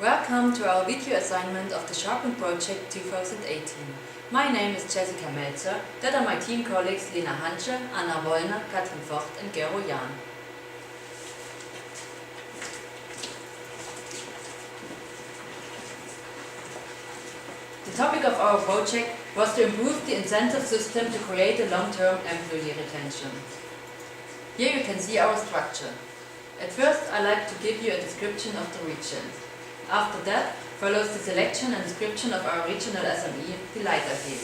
Welcome to our video assignment of the SHARPEN project 2018. My name is Jessica Melzer. That are my team colleagues Lena Hansche, Anna Wollner, Katrin Vocht and Gero Jahn. The topic of our project was to improve the incentive system to create a long-term employee retention. Here you can see our structure. At first I like to give you a description of the region. After that follows the selection and description of our regional SME, the Light AG,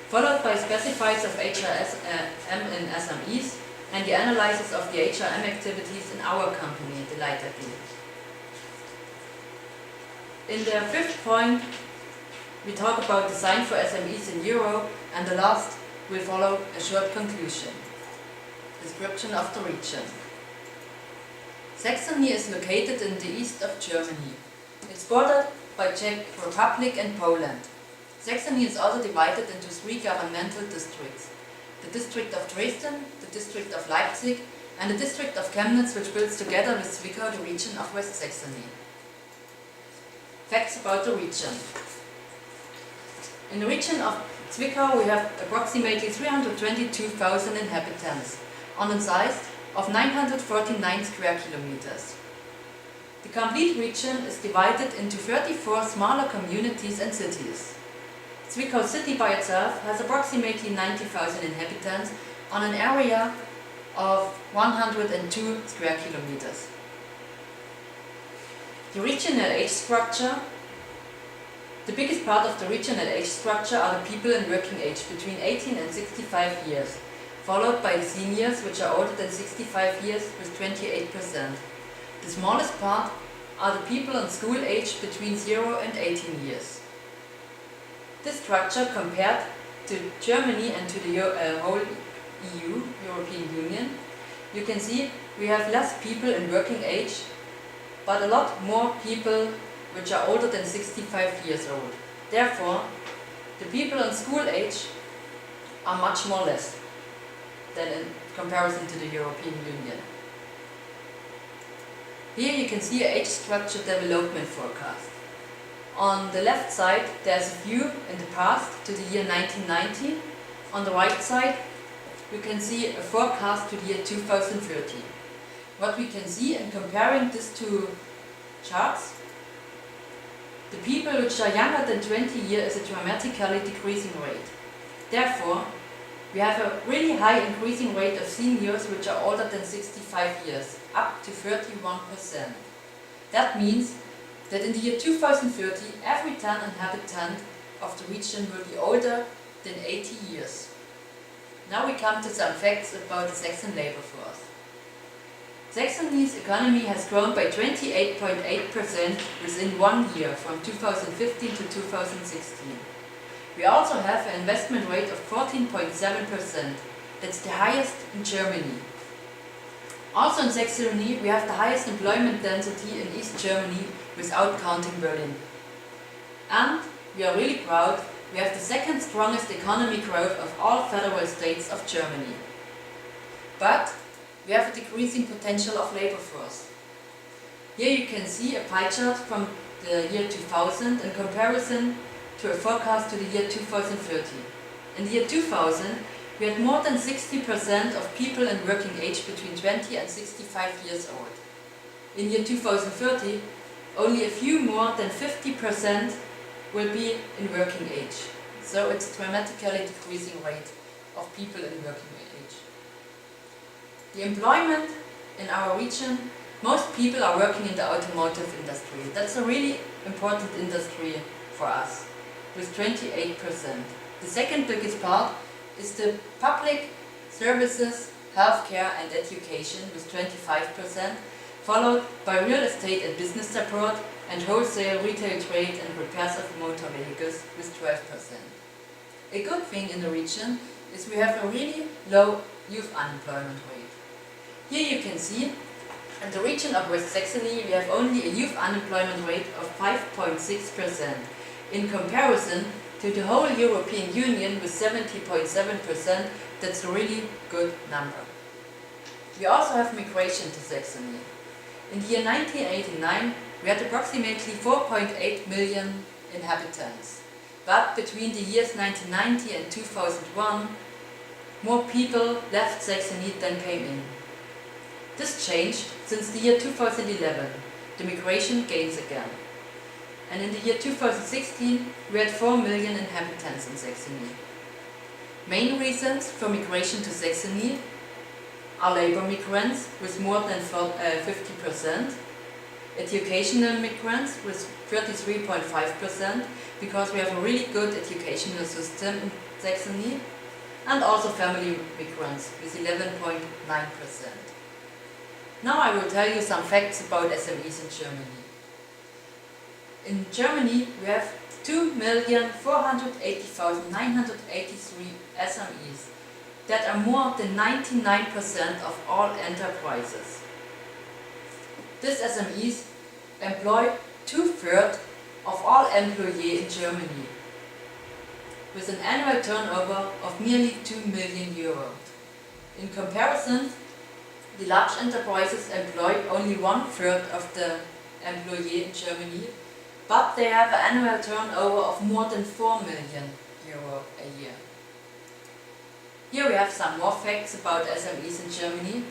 followed by specifiers of HRM in SMEs and the analysis of the HRM activities in our company, the Light AG. In the fifth point we talk about design for SMEs in Europe, and the last will follow a short conclusion. Description of the region. Saxony is located in the east of Germany. It's bordered by Czech Republic and Poland. Saxony is also divided into three governmental districts: the district of Dresden, the district of Leipzig and the district of Chemnitz, which builds together with Zwickau the region of West Saxony. Facts about the region. In the region of Zwickau we have approximately 322,000 inhabitants on a size of 949 square kilometers. The complete region is divided into 34 smaller communities and cities. Zwickau city by itself has approximately 90,000 inhabitants on an area of 102 square kilometers. The regional age structure. The biggest part of the regional age structure are the people in working age between 18 and 65 years, followed by the seniors, which are older than 65 years with 28%. The smallest part are the people in school age between 0 and 18 years. This structure compared to Germany and to the whole EU, European Union, you can see we have less people in working age, but a lot more people which are older than 65 years old. Therefore, the people in school age are much more less than in comparison to the European Union. Here you can see an age structure development forecast. On the left side there's a view in the past to the year 1990. On the right side we can see a forecast to the year 2030. What we can see in comparing these two charts, the people which are younger than 20 years is a dramatically decreasing rate. Therefore, we have a really high increasing rate of seniors which are older than 65 years, up to 31%. That means that in the year 2030, every 10 inhabitant of the region will be older than 80 years. Now we come to some facts about the Saxon labor force. Saxony's economy has grown by 28.8% within 1 year, from 2015 to 2016. We also have an investment rate of 14.7%. That's the highest in Germany. Also in Saxony we have the highest employment density in East Germany without counting Berlin. And we are really proud, we have the second strongest economic growth of all federal states of Germany. But we have a decreasing potential of labor force. Here you can see a pie chart from the year 2000 in comparison to a forecast to the year 2030. In the year 2000, we had more than 60% of people in working age between 20 and 65 years old. In year 2030, only a few more than 50% will be in working age. So it's a dramatically decreasing rate of people in working age. The employment in our region, most people are working in the automotive industry. That's a really important industry for us, with 28%. The second biggest part is the public services, healthcare and education with 25%, followed by real estate and business support and wholesale, retail trade and repairs of motor vehicles with 12%. A good thing in the region is we have a really low youth unemployment rate. Here you can see, in the region of West Saxony we have only a youth unemployment rate of 5.6%. In comparison to the whole European Union with 70.7%, that's a really good number. We also have migration to Saxony. In the year 1989, We had approximately 4.8 million inhabitants. But between the years 1990 and 2001, more people left Saxony than came in. This changed since the year 2011. The migration gains again. And in the year 2016, we had 4 million inhabitants in Saxony. Main reasons for migration to Saxony are labor migrants with more than 50%, educational migrants with 33.5%, because we have a really good educational system in Saxony, and also family migrants with 11.9%. Now I will tell you some facts about SMEs in Germany. In Germany we have 2,480,983 SMEs. That are more than 99% of all enterprises. These SMEs employ 2/3 of all employees in Germany, with an annual turnover of nearly 2 million euro. In comparison, the large enterprises employ only 1/3 of the employees in Germany, but they have an annual turnover of more than 4 million euro a year. Here we have some more facts about SMEs in Germany.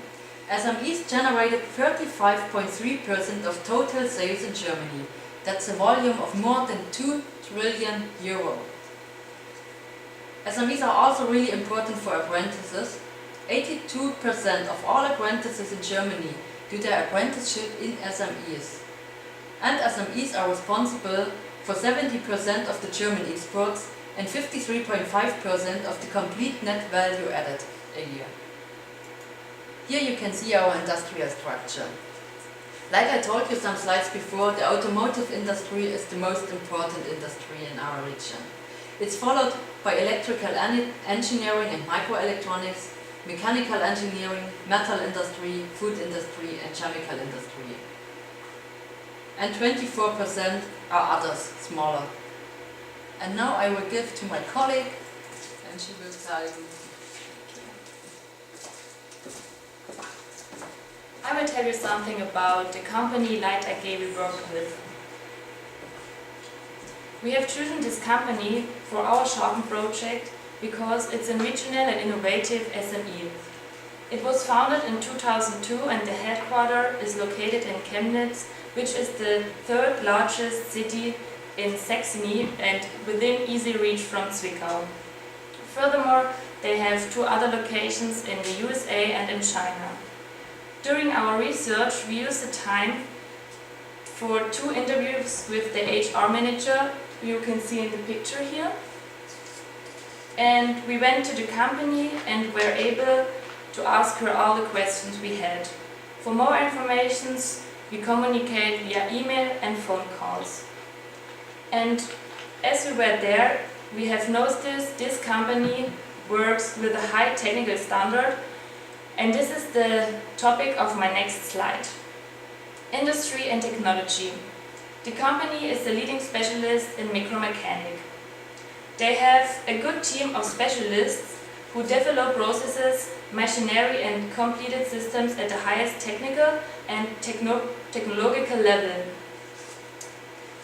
SMEs generated 35.3% of total sales in Germany. That's a volume of more than 2 trillion euro. SMEs are also really important for apprentices. 82% of all apprentices in Germany do their apprenticeship in SMEs. And SMEs are responsible for 70% of the German exports and 53.5% of the complete net value added a year. Here you can see our industrial structure. Like I told you some slides before, the automotive industry is the most important industry in our region. It's followed by electrical engineering and microelectronics, mechanical engineering, metal industry, food industry and chemical industry. And 24% are others, smaller. And now I will give to my colleague, and she will tell you. I will tell you something about the company Light AG we work with. We have chosen this company for our SHARPEN project because it's a regional and innovative SME. It was founded in 2002 and the headquarters is located in Chemnitz, which is the third largest city in Saxony and within easy reach from Zwickau. Furthermore, they have 2 other locations in the USA and in China. During our research, we used the time for 2 interviews with the HR manager, you can see in the picture here. And we went to the company and were able to ask her all the questions we had. For more information, we communicate via email and phone calls. And as we were there, we have noticed this company works with a high technical standard, and this is the topic of my next slide. Industry and technology. The company is the leading specialist in micromechanic. They have a good team of specialists who develop processes, machinery and completed systems at the highest technical and technological level.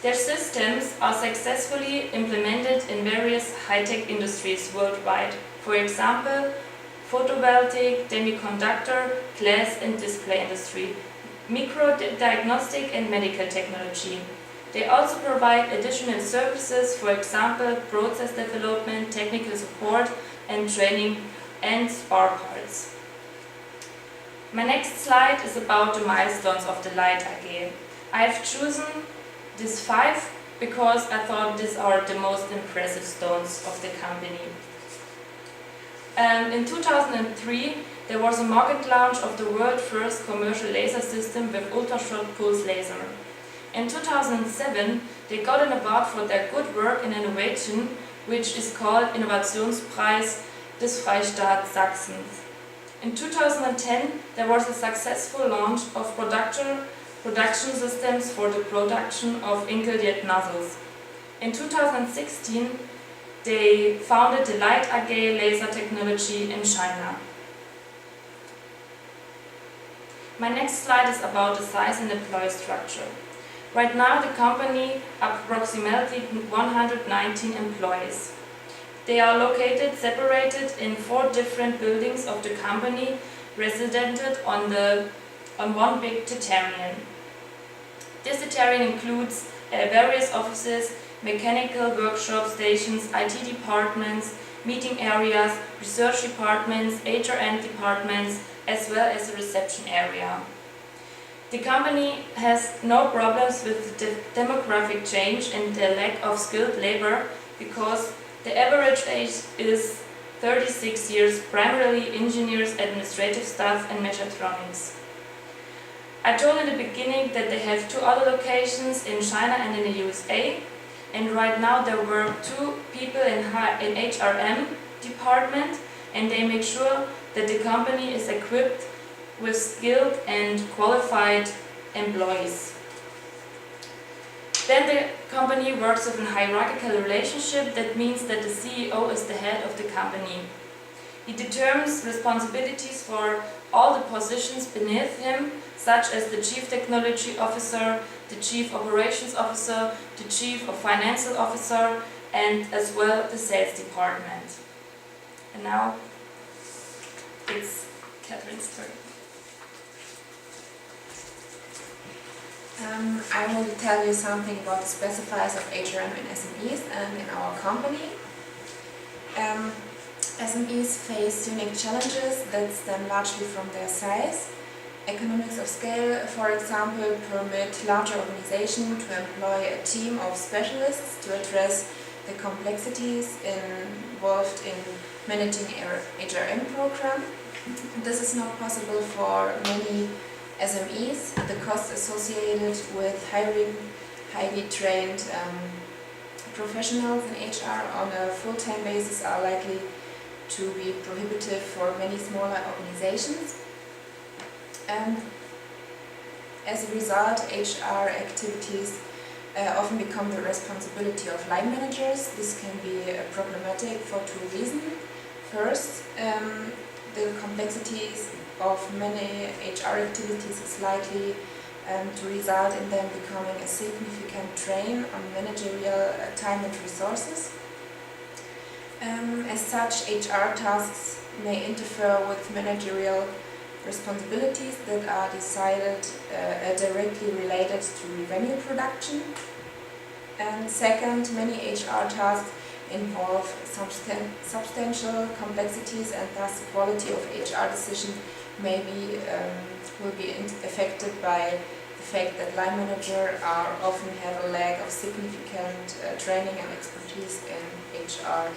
Their systems are successfully implemented in various high-tech industries worldwide, for example, photovoltaic, semiconductor, glass and display industry, micro-diagnostic and medical technology. They also provide additional services, for example, process development, technical support and training and spare parts. My next slide is about the milestones of the Light AG. I have chosen these 5 because I thought these are the most impressive stones of the company. In 2003, there was a market launch of the world's first commercial laser system with ultra-short pulse laser. In 2007, they got an award for their good work in innovation, which is called Innovationspreis des Freistaats Sachsen. In 2010, there was a successful launch of production systems for the production of inkjet nozzles. In 2016, they founded the Light AG laser technology in China. My next slide is about the size and employee structure. Right now the company approximately 119 employees. They are located separated in 4 different buildings of the company, residented on one big terrain. This terrain includes various offices, mechanical workshop stations, IT departments, meeting areas, research departments, HR&D departments, as well as a reception area. The company has no problems with the demographic change and the lack of skilled labor because the average age is 36 years, primarily engineers, administrative staff and mechatronics. I told in the beginning that they have 2 other locations in China and in the USA, and right now there were 2 people in HRM department, and they make sure that the company is equipped with skilled and qualified employees. Then the company works with a hierarchical relationship. That means that the CEO is the head of the company. He determines responsibilities for all the positions beneath him, such as the Chief Technology Officer, the Chief Operations Officer, the Chief of Financial Officer, and as well the Sales Department. And now it's Catherine's turn. I will tell you something about the specifiers of HRM in SMEs and in our company. SMEs face unique challenges that stem largely from their size. Economies of scale, for example, permit larger organizations to employ a team of specialists to address the complexities involved in managing a HRM program. This is not possible for many SMEs. The costs associated with hiring highly trained professionals in HR on a full-time basis are likely to be prohibitive for many smaller organizations. As a result, HR activities often become the responsibility of line managers. This can be problematic for 2 reasons. First, the complexities of many HR activities is likely to result in them becoming a significant drain on managerial time and resources. As such, HR tasks may interfere with managerial responsibilities that are decided directly related to revenue production. And second, many HR tasks involve substantial complexities, and thus the quality of HR decisions will be affected by the fact that line managers often have a lack of significant training and expertise in HR.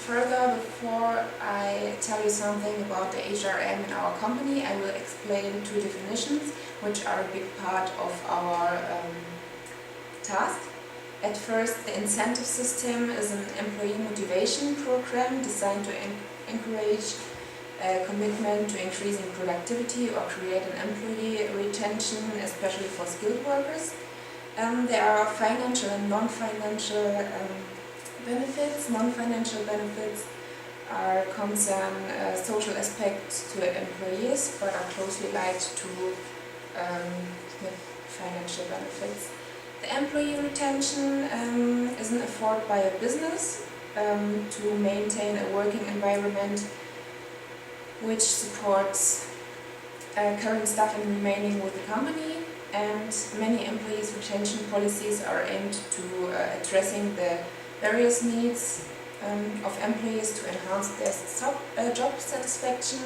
Further, before I tell you something about the HRM in our company, I will explain 2 definitions which are a big part of our task. At first, the incentive system is an employee motivation program designed to encourage commitment to increasing productivity or create an employee retention, especially for skilled workers. There are financial and non-financial benefits. Non-financial benefits concern social aspects to employees, but are closely linked to financial benefits. The employee retention is an effort by a business to maintain a working environment which supports current staff in remaining with the company, and many employees' retention policies are aimed to addressing the various needs of employees to enhance their job satisfaction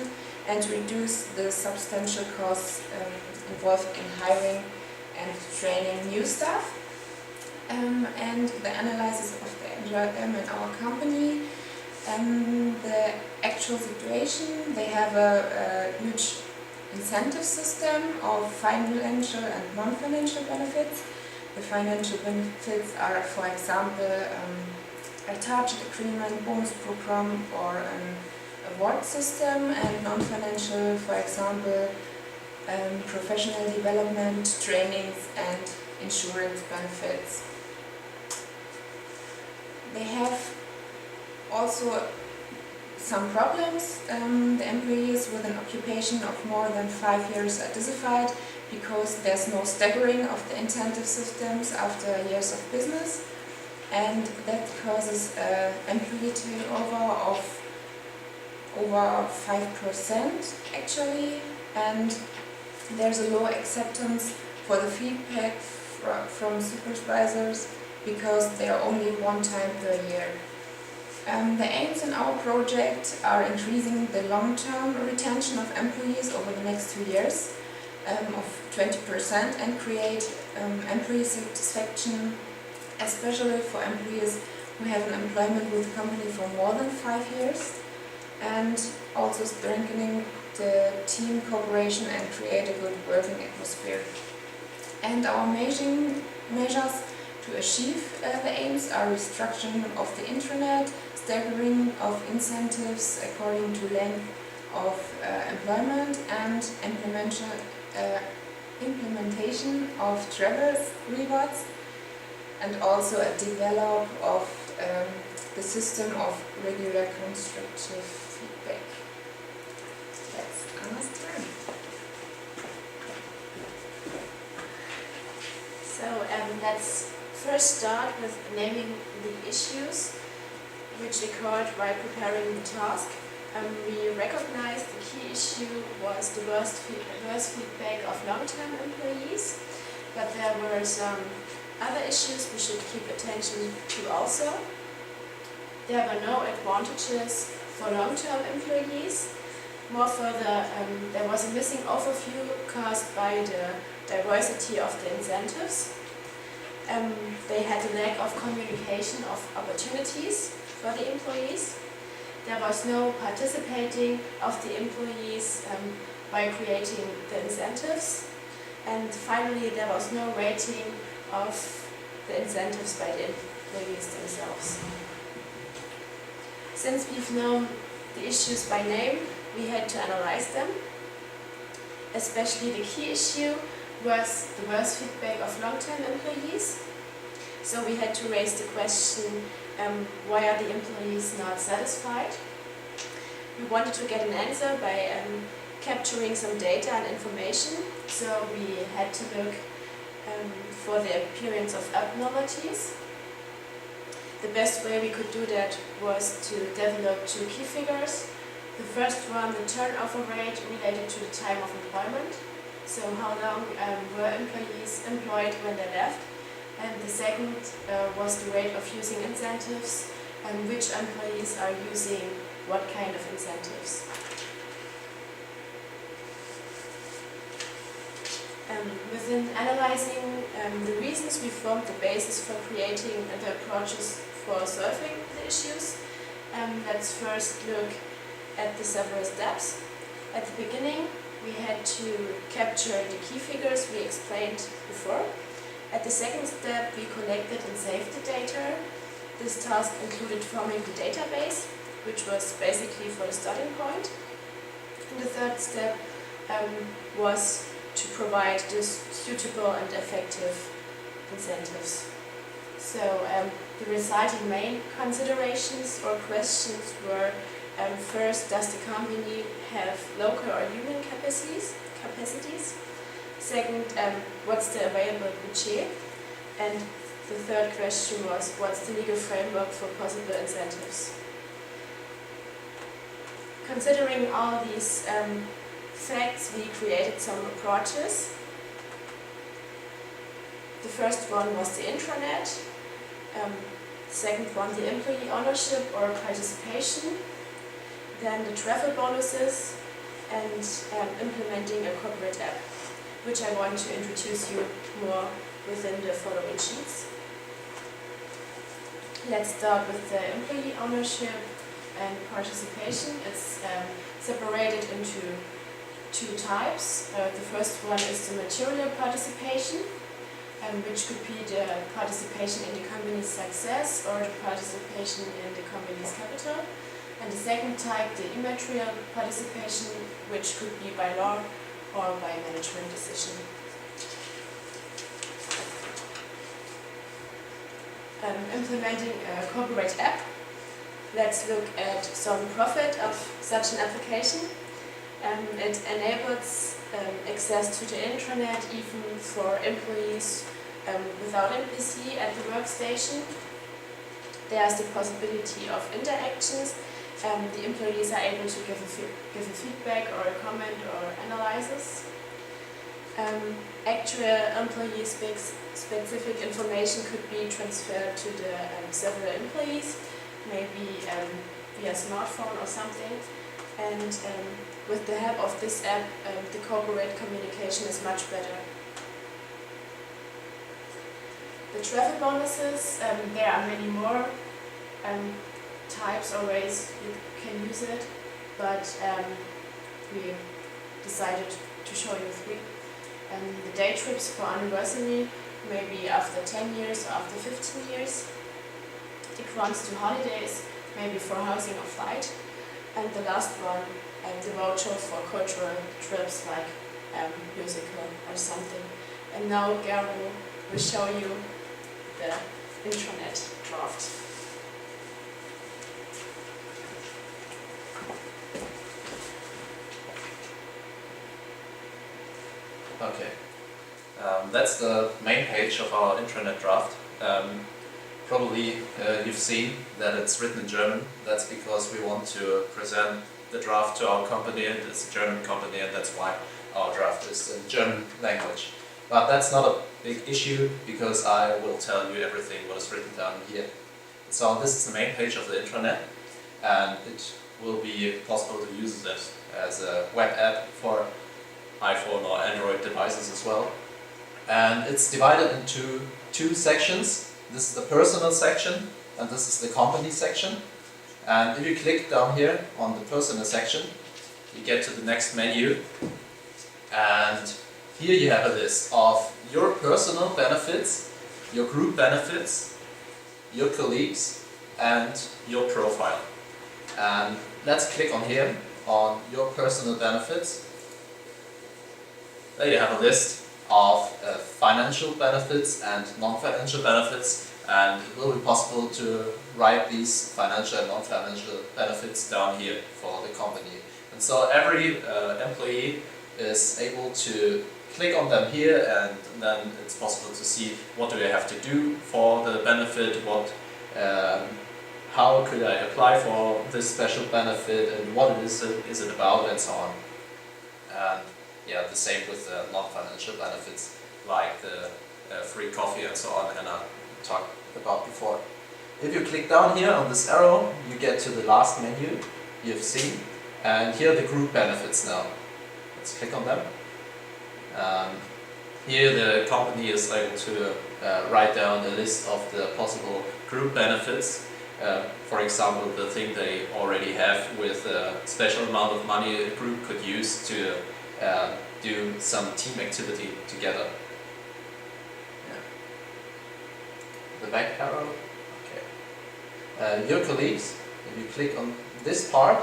and to reduce the substantial costs involved in hiring and training new staff. And the analysis of the HRM in our company, the actual situation, they have a huge incentive system of financial and non-financial benefits. The financial benefits are, for example, a target agreement, bonus program, or an award system, and non-financial, for example, professional development, trainings, and insurance benefits. They have also some problems. The employees with an occupation of more than 5 years are dissatisfied because there's no staggering of the incentive systems after years of business, and that causes employee turnover of over 5% actually, and there's a low acceptance for the feedback from supervisors because they are only one time per year. The aims in our project are increasing the long-term retention of employees over the next 2 years of 20% and create employee satisfaction, especially for employees who have an employment with the company for more than 5 years, and also strengthening the team cooperation and create a good working atmosphere. And our measures to achieve the aims are restructuring of the intranet, staggering of incentives according to length of employment, and implementation of travel rewards, and also a develop of the system of regular constructive feedback. That's Anna's turn. So let's first start with naming the issues which occurred while preparing the task. We recognized the key issue was the worst feedback of long-term employees, but there were some other issues we should keep attention to also. There were no advantages for long-term employees. More further, there was a missing overview caused by the diversity of the incentives. They had a lack of communication of opportunities for the employees. There was no participating of the employees by creating the incentives. And finally, there was no rating of the incentives by the employees themselves. Since we've known the issues by name, we had to analyze them. Especially the key issue was the worst feedback of long-term employees. So we had to raise the question, why are the employees not satisfied? We wanted to get an answer by capturing some data and information. So we had to look for the appearance of abnormalities. The best way we could do that was to develop 2 key figures. The first one, the turnover rate related to the time of employment. So how long were employees employed when they left? And the second was the rate of using incentives and which employees are using what kind of incentives. Within analyzing the reasons, we formed the basis for creating the approaches for solving the issues. Let's first look at the several steps. At the beginning, we had to capture the key figures we explained before. At the second step, we collected and saved the data. This task included forming the database, which was basically for the starting point. And the third step was to provide this suitable and effective incentives. So the resulting main considerations or questions were, first, does the company have local or human capacities? Second, what's the available budget? And the third question was, what's the legal framework for possible incentives? Considering all these facts, we created some approaches. The first one was the intranet. The second one, the employee ownership or participation. Then the travel bonuses, and implementing a corporate app, which I want to introduce you more within the following sheets. Let's start with the employee ownership and participation. It's separated into 2 types. The first one is the material participation, which could be the participation in the company's success or the participation in the company's capital. And the second type, the immaterial participation, which could be by law or by management decision. Implementing a corporate app. let's look at some profit of such an application. It enables access to the intranet even for employees without a PC at the workstation. There's the possibility of interactions. The employees are able to give a feedback or a comment or analysis. Actual employee specific information could be transferred to the several employees, maybe via smartphone or something. And with the help of this app, the corporate communication is much better. The travel bonuses, there are many more types or ways you can use it, but we decided to show you 3. The day trips for anniversary, maybe after 10 years or after 15 years. The grants to holidays, maybe for housing or flight. And the last one, the voucher for cultural trips like musical or something. And now Garo will show you the intranet draft. Okay, that's the main page of our intranet draft. Probably you've seen that it's written in German. That's because we want to present the draft to our company, and it's a German company, and that's why our draft is in German language. But that's not a big issue, because I will tell you everything what is written down here. So this is the main page of the intranet, and it will be possible to use it as a web app for iPhone or Android devices as well. And it's divided into 2 sections. This is the personal section, and this is the company section. And if you click down here on the personal section, you get to the next menu. And here you have a list of your personal benefits, your group benefits, your colleagues, and your profile. And let's click on here, on your personal benefits. There you have a list of financial benefits and non-financial benefits, and it will be possible to write these financial and non-financial benefits down here for the company. And so every employee is able to click on them here, and then it's possible to see what do I have to do for the benefit, how could I apply for this special benefit, and what is it about, and so on. And yeah, the same with the non-financial benefits, like the free coffee and so on, and I talked about before. If you click down here on this arrow, you get to the last menu you've seen, and here are the group benefits now. Let's click on them. Here the company is able to write down a list of the possible group benefits. For example, the thing they already have with a special amount of money a group could use to do some team activity together. Yeah. The back arrow. Okay. Your colleagues. If you click on this part,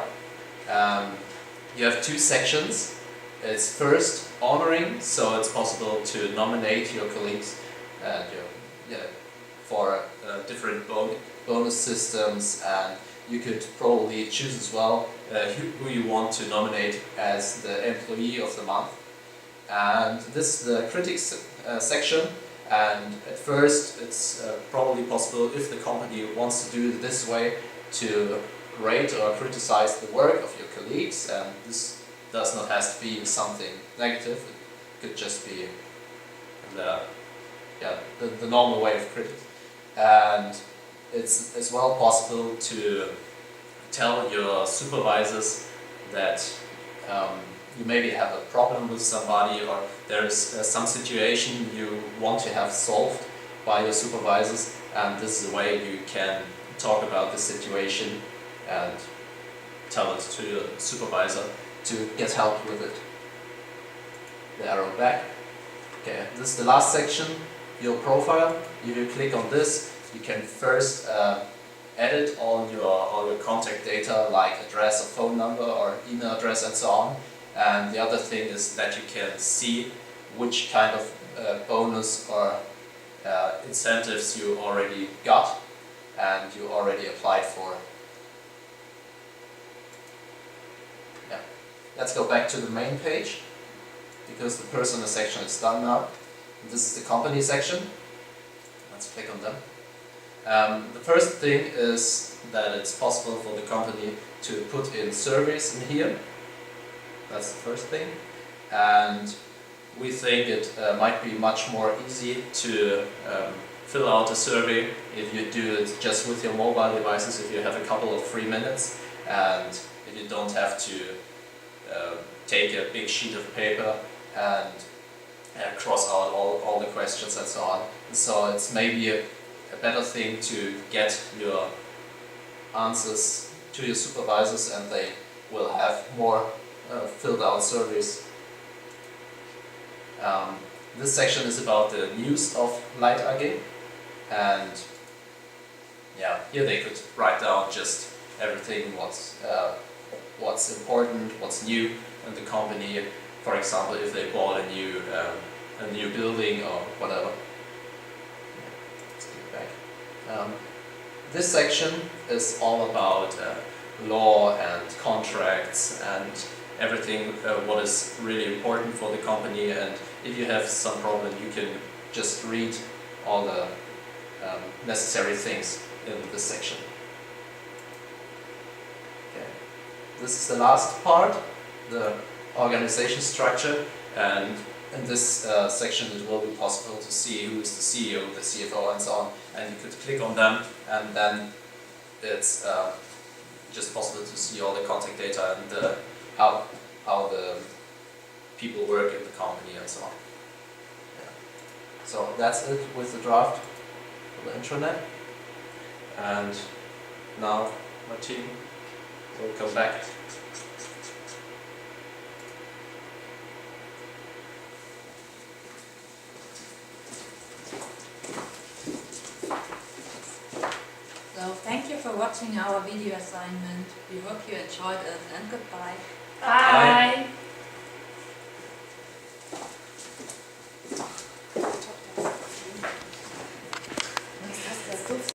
you have 2 sections. It's first honoring, so it's possible to nominate your colleagues for different bonus systems, and you could probably choose as well who you want to nominate as the employee of the month. And this is the critics section, and at first it's probably possible, if the company wants to do it this way, to rate or criticize the work of your colleagues, and this does not have to be something negative. It could just be the normal way of criticism. And it's as well possible to tell your supervisors that you maybe have a problem with somebody, or there is some situation you want to have solved by your supervisors, and this is a way you can talk about the situation and tell it to your supervisor to get help with it. The arrow back. Okay, this is the last section, your profile. If you click on this, you can first edit all your contact data, like address or phone number or email address and so on. And the other thing is that you can see which kind of bonus or incentives you already got and you already applied for. Let's go back to the main page, because the personal section is done now. This is the company section. Let's click on them. The first thing is that it's possible for the company to put in surveys in here. That's the first thing. And we think it might be much more easy to fill out a survey if you do it just with your mobile devices, if you have a couple of free minutes, and if you don't have to take a big sheet of paper and cross out all the questions and so on. So it's maybe a better thing to get your answers to your supervisors, and they will have more filled out surveys. This section is about the news of Light AG, and yeah, here they could write down just everything what's important, what's new in the company. For example, if they bought a new building or whatever. Let's get back. This section is all about law and contracts and everything what is really important for the company, and if you have some problem you can just read all the necessary things in this section. Okay. This is the last part, the organization structure, and in this section it will be possible to see who is the CEO, the CFO and so on, and you could click on them, and then it's just possible to see all the contact data and how the people work in the company and so on. Yeah. So that's it with the draft for the intranet, and now my team will come back. So thank you for watching our video assignment. We hope you enjoyed it, and goodbye. Bye.